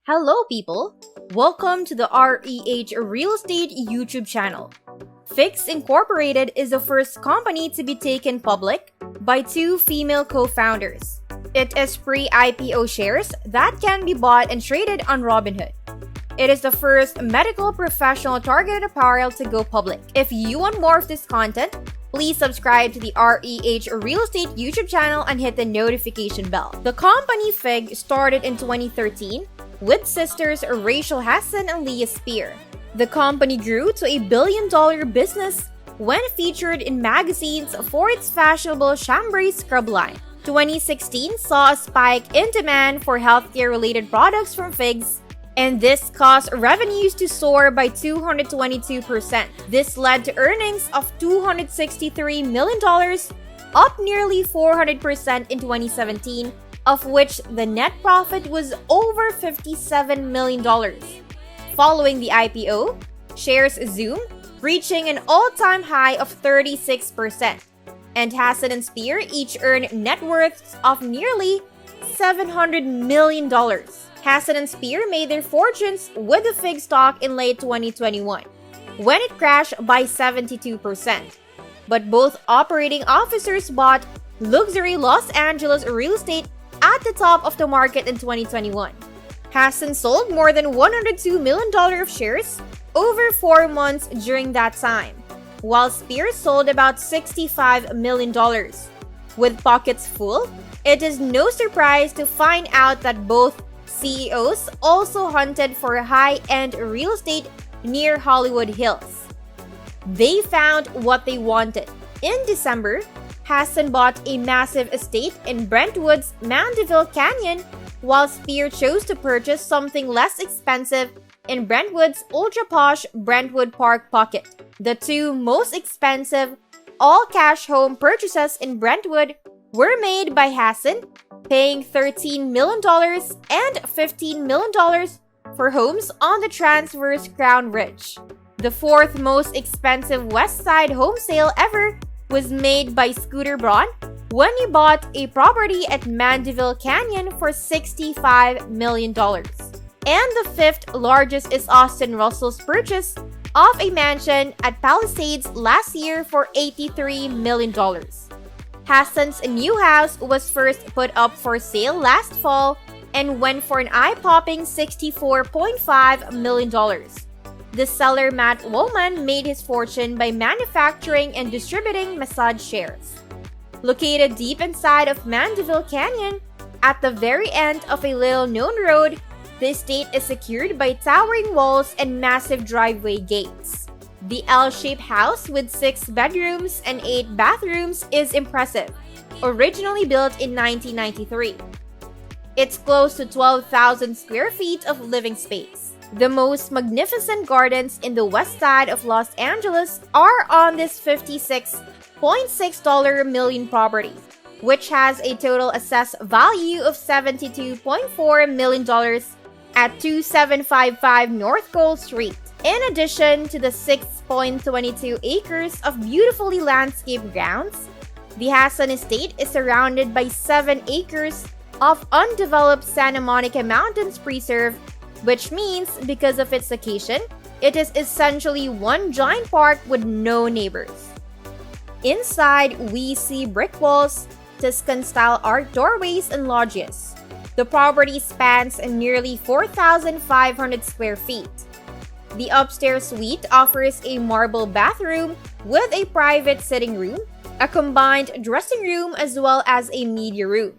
Hello people! Welcome to the REH Real Estate YouTube channel. FIGS Incorporated is the first company to be taken public by two female co-founders. It is pre-IPO shares that can be bought and traded on Robinhood. It is the first medical professional targeted apparel to go public. If you want more of this content, please subscribe to the REH Real Estate YouTube channel and hit the notification bell. The company FIGS started in 2013 with sisters Rachel Hasson and Leah Spear. The company grew to a billion-dollar business when featured in magazines for its fashionable chambray scrub line. 2016 saw a spike in demand for healthcare-related products from FIGS, and this caused revenues to soar by 222%. This led to earnings of $263 million, up nearly 400% in 2017, of which the net profit was over $57 million. Following the IPO, shares zoomed, reaching an all-time high of 36%, and Hasson and Spear each earned net worths of nearly $700 million. Hasson and Spear made their fortunes with the FIGS stock in late 2021, when it crashed by 72%. But both operating officers bought luxury Los Angeles real estate at the top of the market in 2021. Hasson sold more than $102 million of shares over 4 months during that time, while Spear sold about $65 million. With pockets full, it is no surprise to find out that both CEOs also hunted for high-end real estate near Hollywood Hills. They found what they wanted. In December, Hasson bought a massive estate in Brentwood's Mandeville Canyon, while Spear chose to purchase something less expensive in Brentwood's ultra-posh Brentwood Park Pocket. The two most expensive all-cash home purchases in Brentwood were made by Hasson, paying $13 million and $15 million for homes on the TRANSVERSE Crown Ridge. The fourth most expensive West Side home sale ever was made by Scooter Braun when he bought a property at Mandeville Canyon for $65 million. And the fifth largest is Austin Russell's purchase of a mansion at Palisades last year for $83 million. Hasson's new house was first put up for sale last fall and went for an eye-popping $64.5 million. The seller, Matt Woolman, made his fortune by manufacturing and distributing massage chairs. Located deep inside of Mandeville Canyon, at the very end of a little-known road, the estate is secured by towering walls and massive driveway gates. The L-shaped house with 6 bedrooms and 8 bathrooms is impressive, originally built in 1993. It's close to 12,000 square feet of living space. The most magnificent gardens in the west side of Los Angeles are on this $56.6 million property, which has a total assessed value of $72.4 million at 2755 North Gold Street. In addition to the 6.22 acres of beautifully landscaped grounds, the Hasson estate is surrounded by 7 acres of undeveloped Santa Monica Mountains Preserve, which means, because of its location, it is essentially one giant park with no neighbors. Inside, we see brick walls, Tuscan-style art doorways, and loggias. The property spans nearly 4,500 square feet. The upstairs suite offers a marble bathroom with a private sitting room, a combined dressing room, as well as a media room.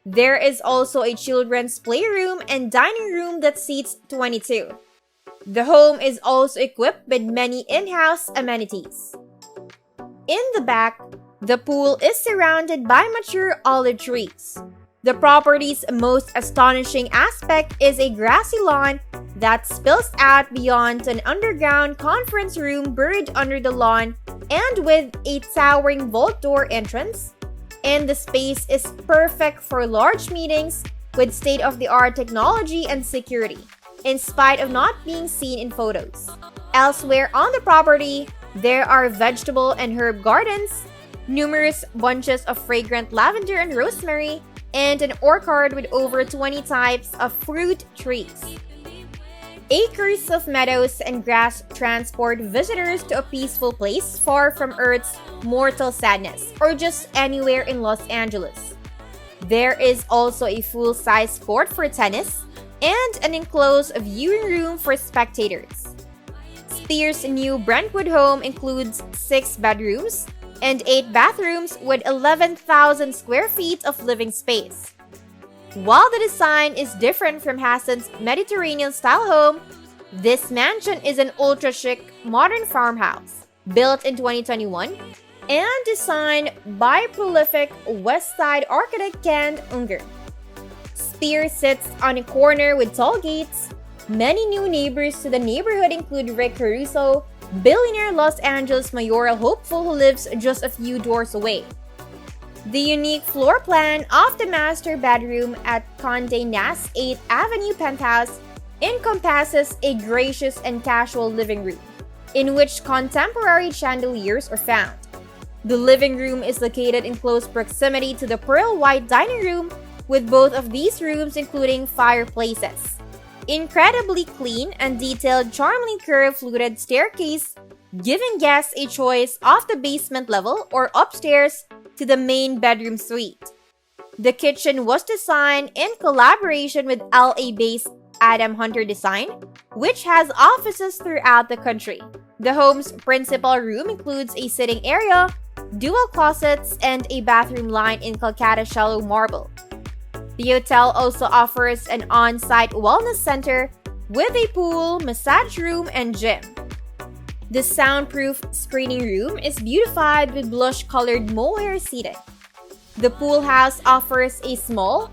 There is also a children's playroom and dining room that seats 22. The home is also equipped with many in-house amenities. In the back, the pool is surrounded by mature olive trees. The property's most astonishing aspect is a grassy lawn that spills out beyond to an underground conference room buried under the lawn and with a towering vault door entrance. And the space is perfect for large meetings with state-of-the-art technology and security, in spite of not being seen in photos. Elsewhere on the property, there are vegetable and herb gardens, numerous bunches of fragrant lavender and rosemary, and an orchard with over 20 types of fruit trees. Acres of meadows and grass transport visitors to a peaceful place far from Earth's mortal sadness, or just anywhere in Los Angeles. There is also a full-size court for tennis and an enclosed viewing room for spectators. Spears' new Brentwood home includes 6 bedrooms and 8 bathrooms with 11,000 square feet of living space. While the design is different from Hasson's Mediterranean-style home, this mansion is an ultra-chic modern farmhouse built in 2021 and designed by prolific West Side architect Ken Unger. Spear sits on a corner with tall gates. Many new neighbors to the neighborhood include Rick Caruso, billionaire Los Angeles mayoral hopeful who lives just a few doors away. The unique floor plan of the master bedroom at Condé Nast 8th Avenue penthouse encompasses a gracious and casual living room, in which contemporary chandeliers are found. The living room is located in close proximity to the pearl white dining room, with both of these rooms including fireplaces. Incredibly clean and detailed, charmingly curved fluted staircase, giving guests a choice of the basement level or upstairs to the main bedroom suite. The kitchen was designed in collaboration with LA-based Adam Hunter Design, which has offices throughout the country. The home's principal room includes a sitting area, dual closets, and a bathroom lined in Calcutta shallow marble. The hotel also offers an on-site wellness center with a pool, massage room, and gym. The soundproof screening room is beautified with blush-colored mohair seating. The pool house offers a small,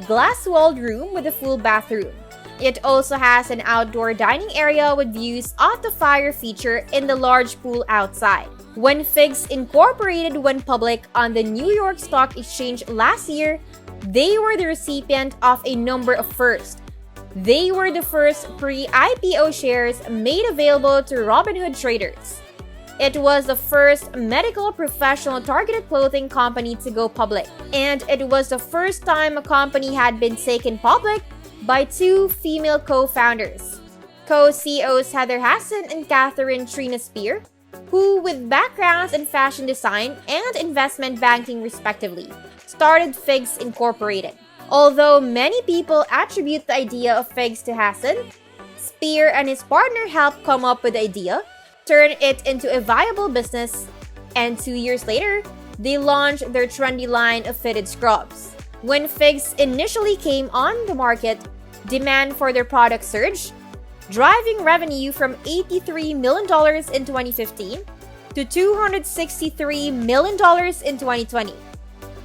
glass-walled room with a full bathroom. It also has an outdoor dining area with views of the fire feature in the large pool outside. When FIGS Incorporated went public on the New York Stock Exchange last year, they were the recipient of a number of firsts. They were the first pre-IPO shares made available to Robinhood traders. It was the first medical professional targeted clothing company to go public, and it was the first time a company had been taken public by 2 female co-founders. Co-CEOs Heather Hasson and Catherine Trina Spear, who, with backgrounds in fashion design and investment banking respectively, started FIGS Incorporated. Although many people attribute the idea of FIGS to Hasson, Spear and his partner helped come up with the idea, turn it into a viable business, and 2 years later, they launched their trendy line of fitted scrubs. When FIGS initially came on the market, demand for their product surged, driving revenue from $83 million in 2015 to $263 million in 2020.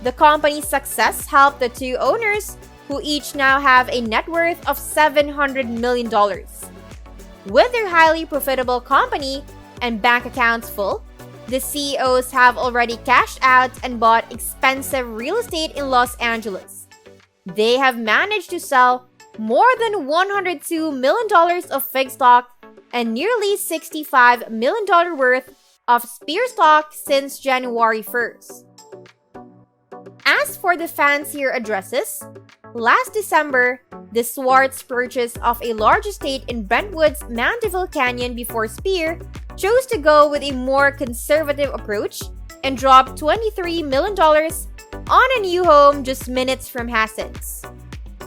The company's success helped the 2 owners, who each now have a net worth of $700 million. With their highly profitable company and bank accounts full, the CEOs have already cashed out and bought expensive real estate in Los Angeles. They have managed to sell more than $102 million of FIGS stock and nearly $65 million worth of Spear stock since January 1st. As for the fancier addresses, last December, the Swartz purchase of a large estate in Brentwood's Mandeville Canyon before Spear chose to go with a more conservative approach and dropped $23 million on a new home just minutes from Hasson's.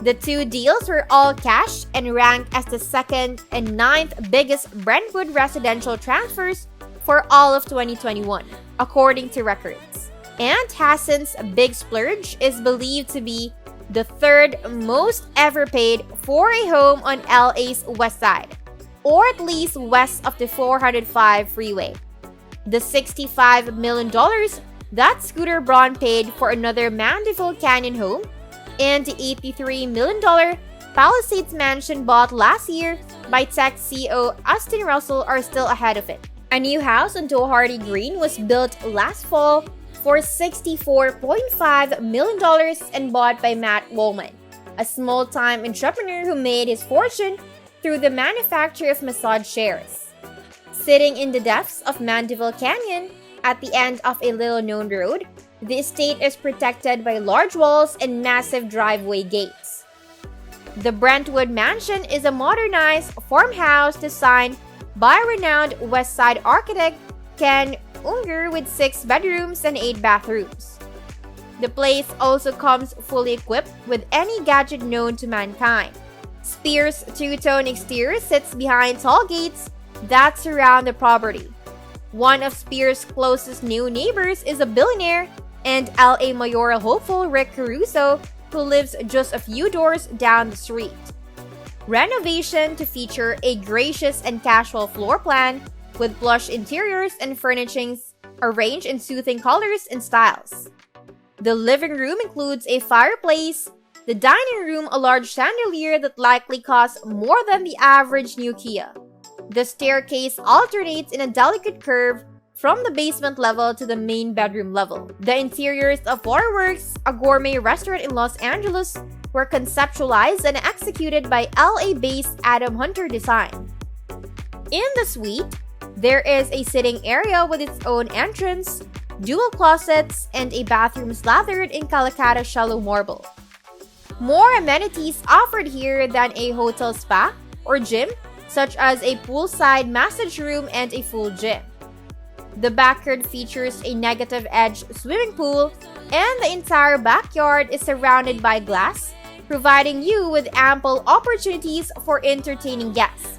The 2 deals were all cash and ranked as the 2nd and 9th biggest Brentwood residential transfers for all of 2021, according to records. And Hasson's big splurge is believed to be the 3rd most ever paid for a home on LA's West Side, or at least west of the 405 freeway. The $65 million that Scooter Braun paid for another Mandeville Canyon home, and the $83 million Palisades mansion bought last year by tech CEO Austin Russell are still ahead of it. A new house on Doherty Green was built last fall for $64.5 million and bought by Matt Woolman, a small-time entrepreneur who made his fortune through the manufacture of massage chairs. Sitting in the depths of Mandeville Canyon, at the end of a little-known road, the estate is protected by large walls and massive driveway gates. The Brentwood mansion is a modernized farmhouse designed by renowned West Side architect Ken Unger with 6 bedrooms and 8 bathrooms. The place also comes fully equipped with any gadget known to mankind. Spears' two-tone exterior sits behind tall gates that surround the property. One of Spears' closest new neighbors is a billionaire and LA mayoral hopeful Rick Caruso, who lives just a few doors down the street. Renovation to feature a gracious and casual floor plan with plush interiors and furnishings arranged in soothing colors and styles. The living room includes a fireplace, the dining room a large chandelier that likely costs more than the average new Kia. The staircase alternates in a delicate curve from the basement level to the main bedroom level. The interiors of Waterworks, a gourmet restaurant in Los Angeles, were conceptualized and executed by LA-based Adam Hunter Design. In the suite, there is a sitting area with its own entrance, dual closets, and a bathroom slathered in Calacatta shallow marble. More amenities offered here than a hotel spa or gym, such as a poolside massage room and a full gym. The backyard features a negative edge swimming pool, and the entire backyard is surrounded by glass, providing you with ample opportunities for entertaining guests.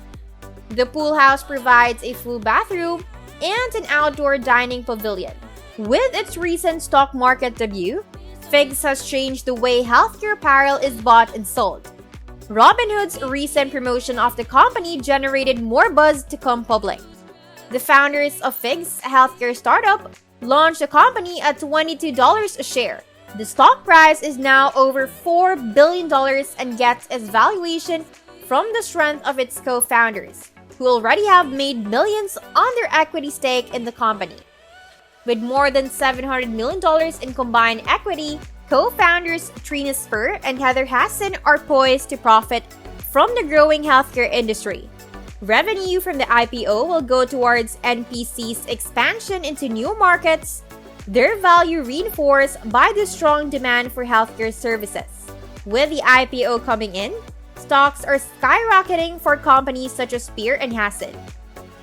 The pool house provides a full bathroom and an outdoor dining pavilion. With its recent stock market debut, FIGS has changed the way healthcare apparel is bought and sold. Robinhood's recent promotion of the company generated more buzz to come public. The founders of FIGS, a healthcare startup, launched the company at $22 a share. The stock price is now over $4 billion and gets its valuation from the strength of its co-founders, who already have made millions on their equity stake in the company. With more than $700 million in combined equity, co-founders Trina Spur and Heather Hasson are poised to profit from the growing healthcare industry. Revenue from the IPO will go towards NPC's expansion into new markets, their value reinforced by the strong demand for healthcare services. With the IPO coming in, stocks are skyrocketing for companies such as Spear and Hasson.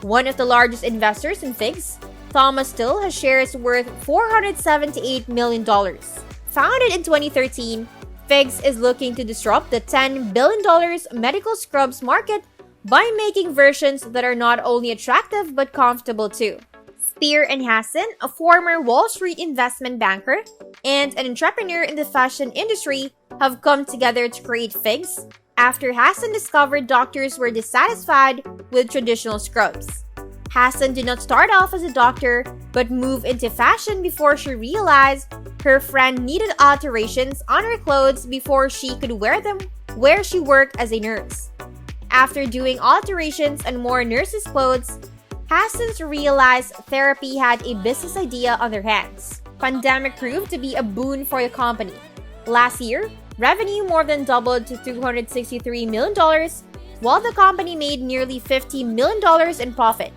One of the largest investors in FIGS, Thomas Still, has shares worth $478 million. Founded in 2013, FIGS is looking to disrupt the $10 billion medical scrubs market by making versions that are not only attractive but comfortable too. Spear and Hasson, a former Wall Street investment banker and an entrepreneur in the fashion industry, have come together to create FIGS after Hasson discovered doctors were dissatisfied with traditional scrubs. Hasson did not start off as a doctor but moved into fashion before she realized her friend needed alterations on her clothes before she could wear them where she worked as a nurse. After doing alterations on more nurses' clothes, Hasson's realized therapy had a business idea on their hands. Pandemic proved to be a boon for the company. Last year, revenue more than doubled to $263 million, while the company made nearly $50 million in profit.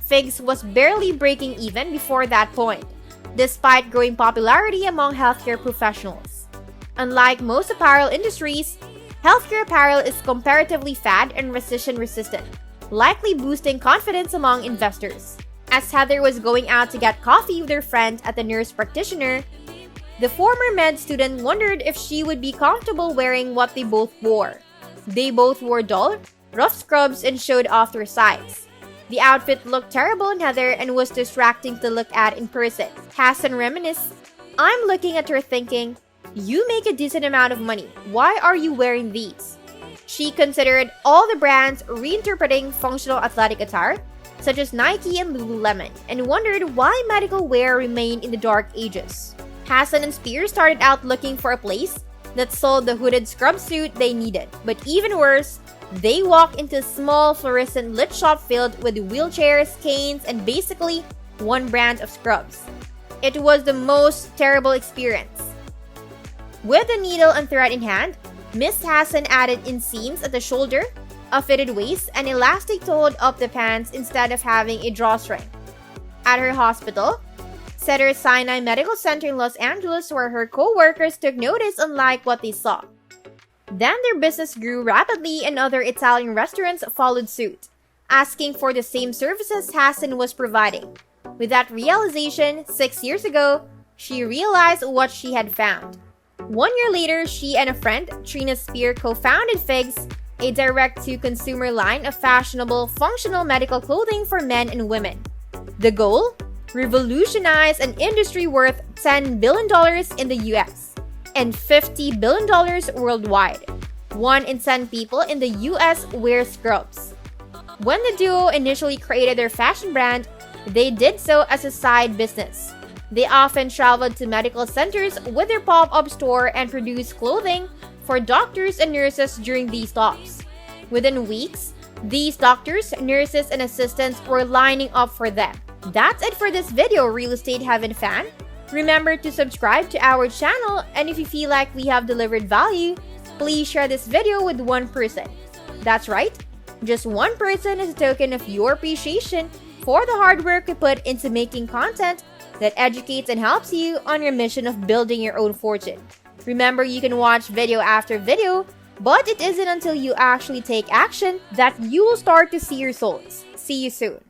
FIGS was barely breaking even before that point, despite growing popularity among healthcare professionals. Unlike most apparel industries, healthcare apparel is comparatively fad and recession-resistant, likely boosting confidence among investors. As Heather was going out to get coffee with her friend at the nurse practitioner, the former med student wondered if she would be comfortable wearing what they both wore. They both wore dull, rough scrubs and showed off their sides. The outfit looked terrible on Heather and was distracting to look at in person. Hasson reminisced, "I'm looking at her thinking, you make a decent amount of money. Why are you wearing these?" She considered all the brands reinterpreting functional athletic attire, such as Nike and Lululemon, and wondered why medical wear remained in the dark ages. Hasson and Spear started out looking for a place that sold the hooded scrub suit they needed, but even worse, they walked into a small fluorescent lit shop filled with wheelchairs, canes, and basically one brand of scrubs. It was the most terrible experience. With a needle and thread in hand, Miss Hasson added inseams at the shoulder, a fitted waist, and elastic to hold up the pants instead of having a drawstring. At her hospital, Cedars-Sinai Medical Center in Los Angeles, where her co-workers took notice unlike what they saw. Then their business grew rapidly and other Italian restaurants followed suit, asking for the same services Hasson was providing. With that realization, 6 years ago, she realized what she had found. 1 year later, she and a friend, Trina Spear, co-founded FIGS, a direct-to-consumer line of fashionable, functional medical clothing for men and women. The goal? Revolutionize an industry worth $10 billion in the US and $50 billion worldwide. 1 in 10 people in the US wear scrubs. When the duo initially created their fashion brand, they did so as a side business. They often traveled to medical centers with their pop-up store and produced clothing for doctors and nurses during these stops. Within weeks, these doctors, nurses, and assistants were lining up for them. That's it for this video, Real Estate Heaven fan. Remember to subscribe to our channel, and if you feel like we have delivered value, please share this video with one person. That's right, just one person is a token of your appreciation for the hard work we put into making content that educates and helps you on your mission of building your own fortune. Remember, you can watch video after video, but it isn't until you actually take action that you will start to see results. See you soon.